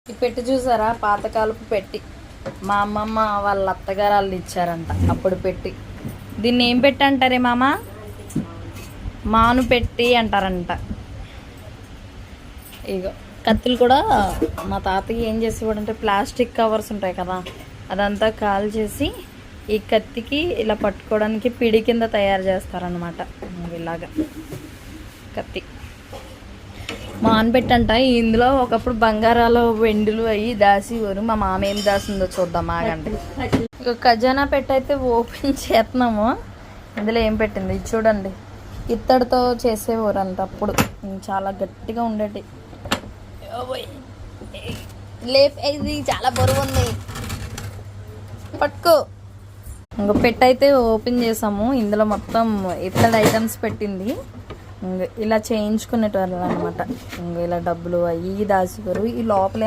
ఈ పెట్టి చూసారా, పాతకాలపు పెట్టి. మా అమ్మమ్మ వాళ్ళ అత్తగారు వాళ్ళు ఇచ్చారంట అప్పుడు పెట్టి. దీన్ని ఏం పెట్టి అంటారే మామ? మాను పెట్టి అంటారంట. ఇగో కత్తులు కూడా మా తాతకి ఏం చేసేవాడంటే ప్లాస్టిక్ కవర్స్ ఉంటాయి కదా, అదంతా కాల్ చేసి ఈ కత్తికి ఇలా పట్టుకోవడానికి పిడి కింద తయారు చేస్తారనమాట. ఇలాగా కత్తి మాను పెట్టంట. ఇందులో ఒకప్పుడు బంగారాలు వెండులు అయ్యి దాసేవారు. మా మామ ఏం దాసిందో చూద్దాం ఆగండి. ఇక ఖజానా పెట్టయితే ఓపెన్ చేస్తున్నాము. ఇందులో ఏం పెట్టింది ఇది చూడండి. ఇత్తడితో చేసేవారు అంట అప్పుడు, చాలా గట్టిగా ఉండేటి. ఇది చాలా బరువు ఉంది, పట్టుకో. ఇంక పెట్టయితే ఓపెన్ చేసాము. ఇందులో మొత్తం ఇత్తడి ఐటమ్స్ పెట్టింది. ఇలా చేయించుకునేటవాళ్ళు అనమాట. ఇలా డబ్బులు అవి దాచేవారు. ఈ లోపల